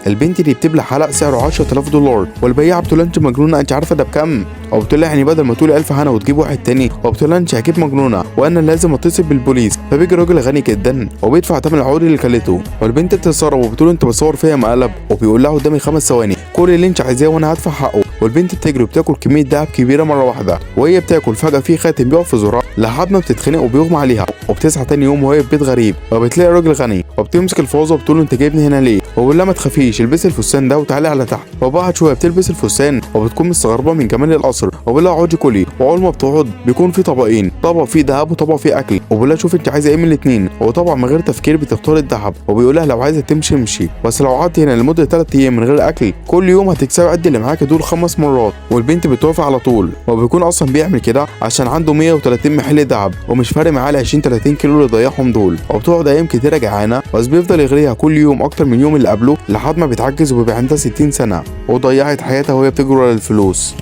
البنت دي بتبلع حلق سعره 10000 دولار، والبياعه بتقول انت مجنونه، انت عارفه ده بكام؟ وبتقول لها يعني بدل ما تقولي 1000 هنا وتجيب واحد تاني، وبتقول لها انت اكيد مجنونه وانا لازم اتصل بالبوليس. فبيجي راجل غني جدا وبيدفع ثمن العقود اللي كلته، والبنت بتتصرف وبتقول انت بتصور فيا مقلب، وبيقول لها قدامي 5 ثواني كل اللي انت عايزاه وانا هدفع حقه. والبنت بتجري وبتاكل كميه دهب كبيره مره واحده، وهي بتاكل فجاه في خاتم بيقف في زرار لحد ما بتتخنق وبيغمى عليها، وبتصحى تاني يوم وهي في بيت غريب وبتلاقي راجل غني وبتمسك الفازه وبتقول له انت جايبني هنا ليه؟ وبيقول لها ما تخافيش البسي الفستان ده وتعالي على تحت. وبعد شويه بتلبس الفستان وبتكون مستغربه من جمال القصر، وبيقول لها اقعدي كلي. واول ما بتقعد بيكون في طبقين، طبق فيه ذهب وطبق فيه اكل، وبيقول لها شوفي انت عايزه ايه من الاثنين. وطبعا من غير تفكير بتختار الذهب، وبيقول لها لو عايزه تمشي امشي، بس لو قعدت هنا لمده 3 ايام من غير اكل كل يوم هتكسبي قد اللي معاكي دول 5 مرات. والبنت بتوافق على طول، وبيكون اصلا بيعمل كده عشان عنده 130 محل ذهب ومش فارق معاه ال 20 30 كيلو اللي ضيعهم دول. وبتقعد ايام كتيره جعانه، بس بيفضل يغريها كل يوم اكتر من يوم اللي قبله لحد ما بيتعجز وبيبقى عندها 60 سنه وضيعت حياتها وهي بتجري ورا الفلوس.